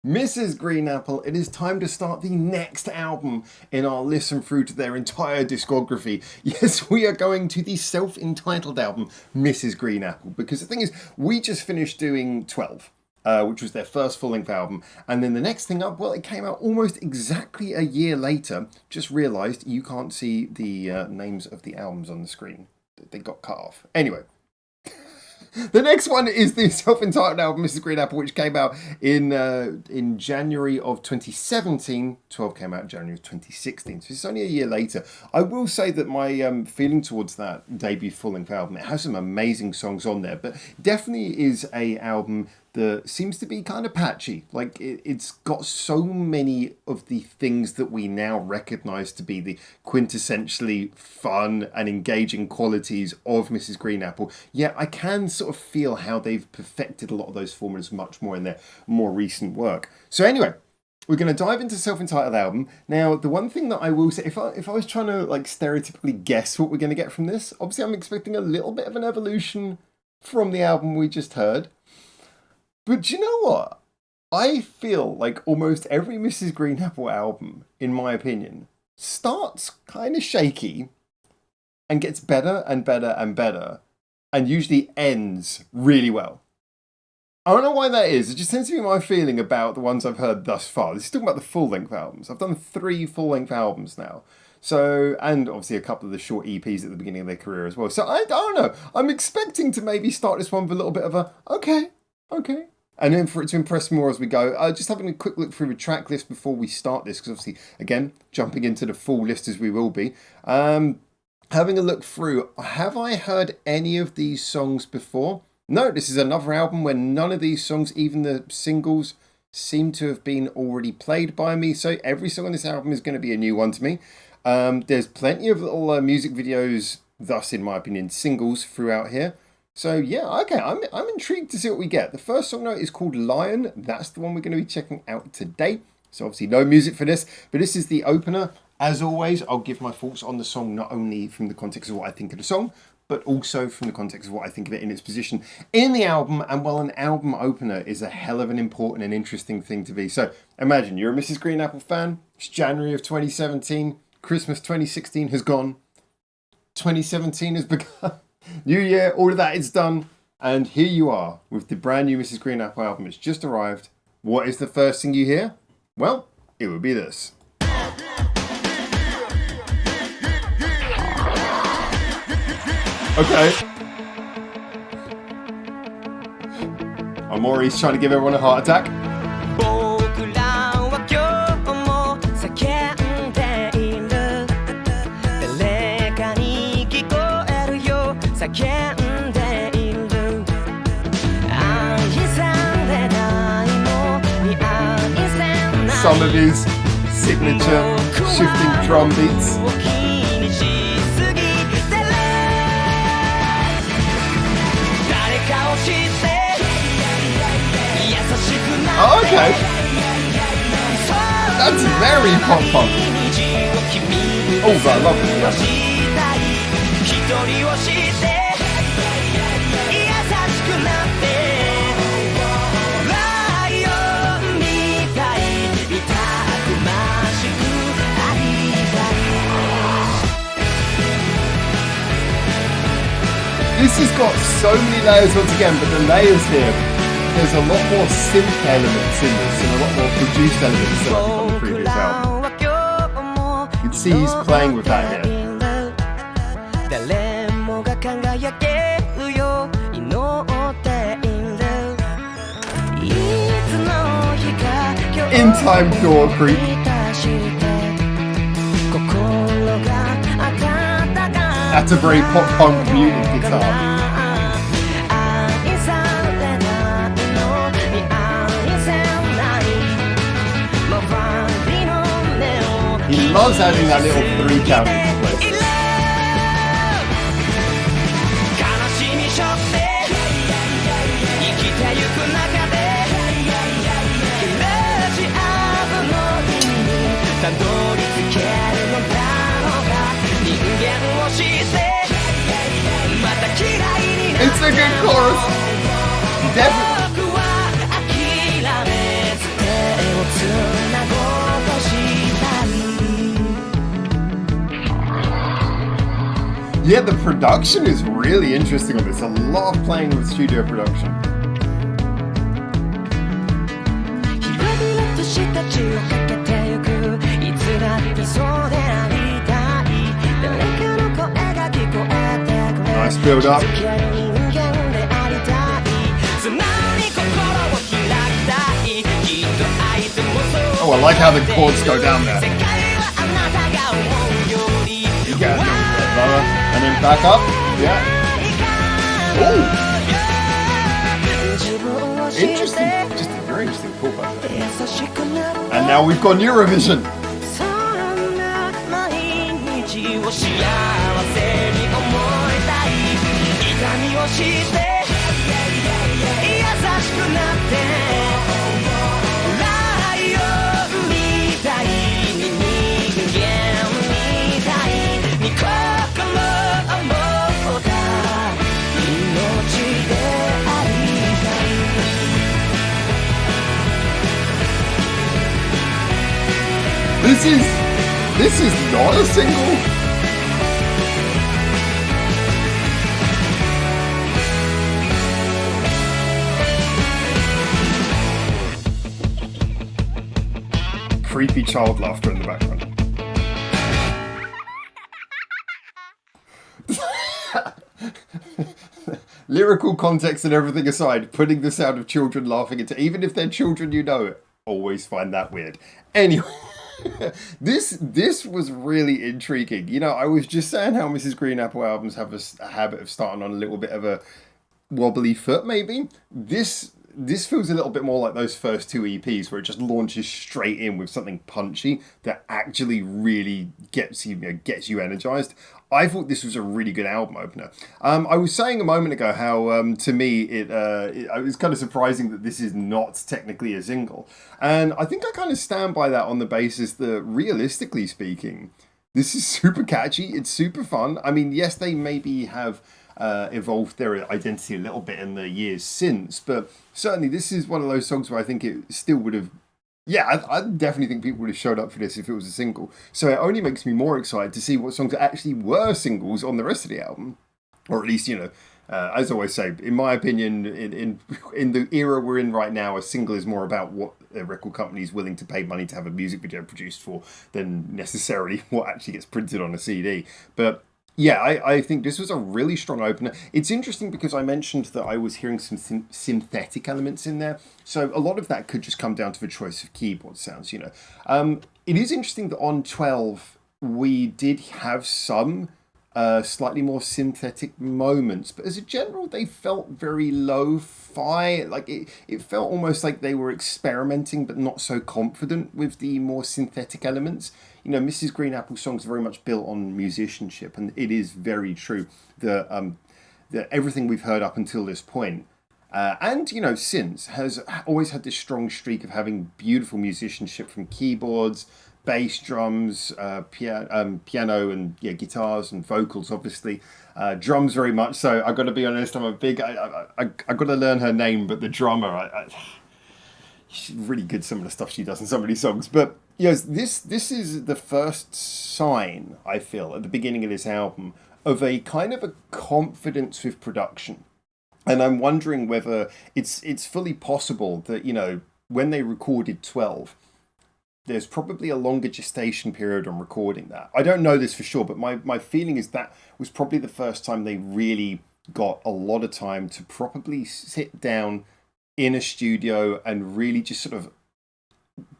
Mrs. Green Apple, it is time to start the next album in our listen through to their entire discography. Yes, we are going to the self-entitled album, Mrs. Green Apple, because the thing is, we just finished doing 12. Which was their first full-length album, and then the next thing up, well, it came out almost exactly a year later. Just realised you can't see the names of the albums on the screen. They got cut off. Anyway, the next one is the self-entitled album, Mrs. Green Apple, which came out in January of 2017. 12 came out in January of 2016, so it's only a year later. I will say that my feeling towards that debut full-length album, it has some amazing songs on there, but definitely is a album that seems to be kind of patchy. Like, it's got so many of the things that we now recognise to be the quintessentially fun and engaging qualities of Mrs. Green Apple. Yet I can sort of feel how they've perfected a lot of those formulas much more in their more recent work. So anyway, we're going to dive into self-entitled album. Now, the one thing that I will say, if I was trying to like stereotypically guess what we're going to get from this, obviously I'm expecting a little bit of an evolution from the album we just heard. But do you know what? I feel like almost every Mrs. Green Apple album, in my opinion, starts kind of shaky and gets better and better and better, and usually ends really well. I don't know why that is. It just tends to be my feeling about the ones I've heard thus far. This is talking about the full-length albums. I've done 3 full-length albums now. So, and obviously a couple of the short EPs at the beginning of their career as well. So I don't know. I'm expecting to maybe start this one with a little bit of a, okay. And then for it to impress more as we go, just having a quick look through the track list before we start this, because obviously, again, jumping into the full list as we will be. Having a look through, have I heard any of these songs before? No, this is another album where none of these songs, even the singles, seem to have been already played by me. So every song on this album is going to be a new one to me. There's plenty of little music videos, thus, in my opinion, singles throughout here. So yeah, okay, I'm intrigued to see what we get. The first song note is called Lion. That's the one we're going to be checking out today. So obviously no music for this, but this is the opener. As always, I'll give my thoughts on the song not only from the context of what I think of the song, but also from the context of what I think of it in its position in the album. And while an album opener is a hell of an important and interesting thing to be. So imagine you're a Mrs. Green Apple fan. It's January of 2017. Christmas 2016 has gone. 2017 has begun. New year, all of that is done. And here you are with the brand new Mrs. Green Apple album. It's just arrived. What is the first thing you hear? Well, it would be this. Okay. Amori's trying to give everyone a heart attack. Some of his signature shifting drum beats. Oh, okay. That's very pop punk. Oh, but I love this. This has got so many layers once again, but the layers here, there's a lot more synth elements in this and a lot more produced elements than I think on the previous album. You can see he's playing with that here. In time door creep. That's a very pop punk muted guitar. He loves adding that little 3 count into places. It's a good chorus. Definitely. Yeah, the production is really interesting on this. A lot of playing with studio production. Nice build up. Oh, I like how the chords go down there. You get a little bit lower and then back up. Yeah. Oh. Interesting. Just a very interesting pull back there. And now we've got Eurovision. This is not a single. Creepy child laughter in the background. Lyrical context and everything aside, putting the sound of children laughing into, even if they're children, you know it. Always find that weird. Anyway. This was really intriguing. You know, I was just saying how Mrs. Green Apple albums have a habit of starting on a little bit of a wobbly foot, maybe. This feels a little bit more like those first two EPs where it just launches straight in with something punchy that actually really gets you energized. I thought this was a really good album opener. I was saying a moment ago how, to me, it was kind of surprising that this is not technically a single. And I think I kind of stand by that on the basis that, realistically speaking, this is super catchy. It's super fun. I mean, yes, they maybe have evolved their identity a little bit in the years since, but certainly this is one of those songs where I think it still would have... Yeah, I definitely think people would have showed up for this if it was a single. So it only makes me more excited to see what songs actually were singles on the rest of the album. Or at least, you know, as I always say, in my opinion, in the era we're in right now, a single is more about what a record company is willing to pay money to have a music video produced for than necessarily what actually gets printed on a CD. But yeah, I think this was a really strong opener. It's interesting because I mentioned that I was hearing some synthetic elements in there. So a lot of that could just come down to the choice of keyboard sounds, you know. It is interesting that on 12, we did have some slightly more synthetic moments. But as a general, they felt very lo-fi. Like it felt almost like they were experimenting, but not so confident with the more synthetic elements. You know, Mrs. Green Apple songs are very much built on musicianship, and it is very true that everything we've heard up until this point, and you know, since has always had this strong streak of having beautiful musicianship from keyboards, bass, drums, piano, and yeah, guitars and vocals, obviously. Drums very much so. I got to be honest, I'm a big. I got to learn her name, but the drummer, she's really good. Some of the stuff she does in some of these songs, but. Yes, this is the first sign, I feel, at the beginning of this album, of a kind of a confidence with production. And I'm wondering whether it's fully possible that, you know, when they recorded 12, there's probably a longer gestation period on recording that. I don't know this for sure, but my feeling is that was probably the first time they really got a lot of time to properly sit down in a studio and really just sort of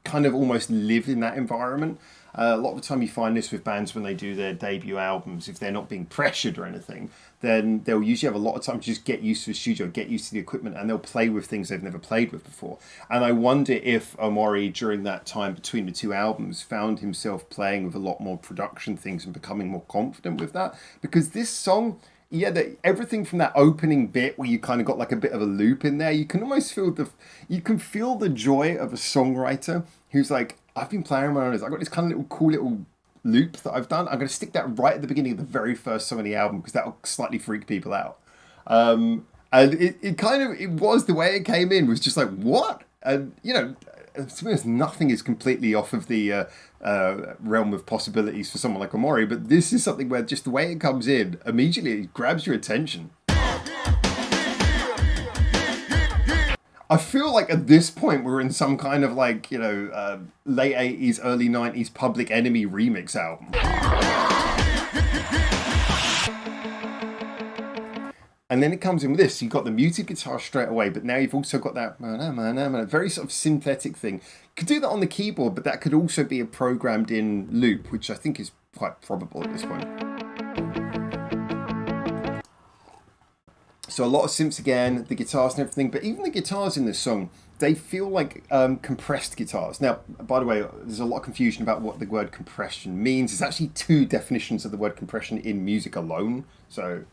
kind of almost live in that environment. A lot of the time you find this with bands when they do their debut albums, if they're not being pressured or anything, then they'll usually have a lot of time to just get used to the studio, get used to the equipment, and they'll play with things they've never played with before. And I wonder if Omori, during that time between the two albums, found himself playing with a lot more production things and becoming more confident with that. Because this song... Yeah, everything from that opening bit where you kind of got like a bit of a loop in there, you can almost feel the joy of a songwriter who's like, I've been playing around with this. I've got this kind of cool little loop that I've done. I'm going to stick that right at the beginning of the very first song of the album because that'll slightly freak people out. And it was the way it came in was just like, what? And, you know, to be honest, nothing is completely off of the realm of possibilities for someone like Omori, but this is something where just the way it comes in, immediately it grabs your attention. I feel like at this point we're in some kind of like, late 80s, early 90s Public Enemy remix album. And then it comes in with this. You've got the muted guitar straight away, but now you've also got that very sort of synthetic thing. Could do that on the keyboard, but that could also be a programmed in loop, which I think is quite probable at this point. So a lot of synths again, the guitars and everything, but even the guitars in this song, they feel like compressed guitars. Now, by the way, there's a lot of confusion about what the word compression means. There's actually two definitions of the word compression in music alone. So,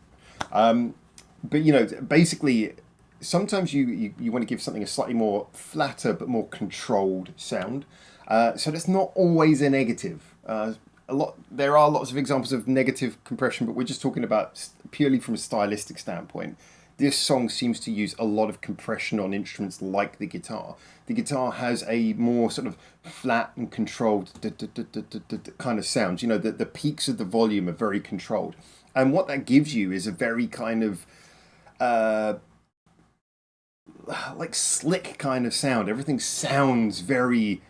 but basically, sometimes you want to give something a slightly more flatter but more controlled sound. So that's not always a negative. There are lots of examples of negative compression, but we're just talking about purely from a stylistic standpoint. This song seems to use a lot of compression on instruments like the guitar. The guitar has a more sort of flat and controlled kind of sound. The peaks of the volume are very controlled. And what that gives you is a very kind of like slick kind of sound. Everything sounds very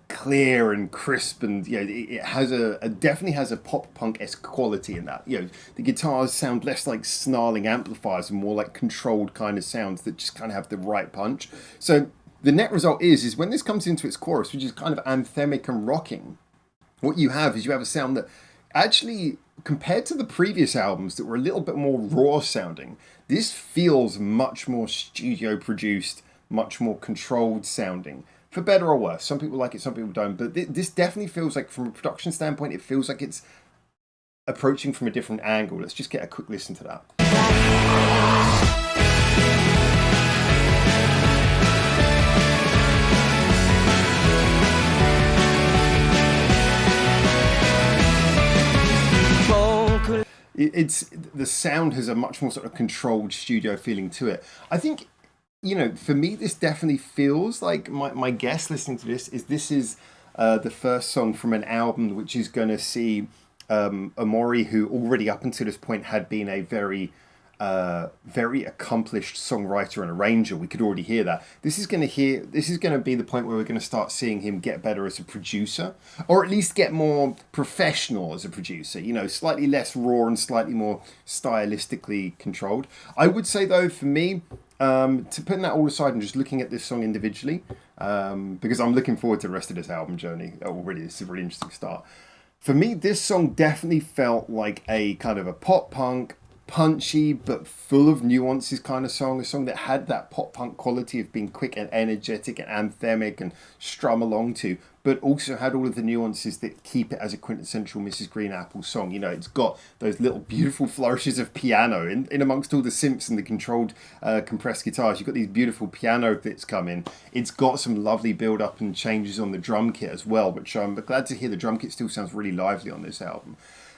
clear and crisp, and it has definitely has a pop punk-esque quality in that. The guitars sound less like snarling amplifiers and more like controlled kind of sounds that just kind of have the right punch. So the net result is when this comes into its chorus, which is kind of anthemic and rocking, what you have is a sound that actually, compared to the previous albums that were a little bit more raw sounding, this feels much more studio produced, much more controlled sounding. For better or worse. Some people like it, some people don't. But this definitely feels like, from a production standpoint, it feels like it's approaching from a different angle. Let's just get a quick listen to that. It's the sound has a much more sort of controlled studio feeling to it. I think, for me, this definitely feels like my guess listening to this is the first song from an album which is going to see Omori, who already up until this point had been a very accomplished songwriter and arranger. We could already hear that. This is going to be the point where we're going to start seeing him get better as a producer, or at least get more professional as a producer. Slightly less raw and slightly more stylistically controlled. I would say, though, for me, to putting that all aside and just looking at this song individually, because I'm looking forward to the rest of this album journey already. This is a really interesting start. For me, this song definitely felt like a kind of a pop punk, punchy but full of nuances kind of song. A song that had that pop punk quality of being quick and energetic and anthemic and strum along to, but also had all of the nuances that keep it as a quintessential Mrs. Green Apple song. It's got those little beautiful flourishes of piano in amongst all the synths and the controlled compressed guitars. You've got these beautiful piano bits come in. It's got some lovely build up and changes on the drum kit as well, which I'm glad to hear. The drum kit still sounds really lively on this album.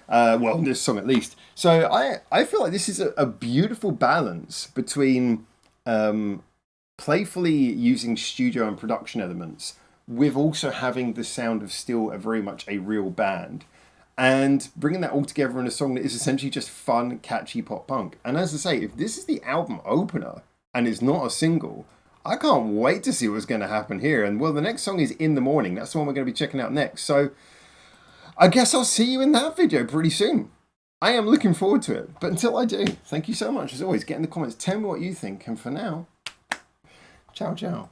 This song at least. So I feel like this is a beautiful balance between playfully using studio and production elements with also having the sound of still very much a real band, and bringing that all together in a song that is essentially just fun, catchy pop punk. And as I say, if this is the album opener and it's not a single, I can't wait to see what's going to happen here. And the next song is In the Morning. That's the one we're going to be checking out next. So I guess I'll see you in that video pretty soon. I am looking forward to it. But until I do, thank you so much as always. Get in the comments, tell me what you think. And for now, ciao, ciao.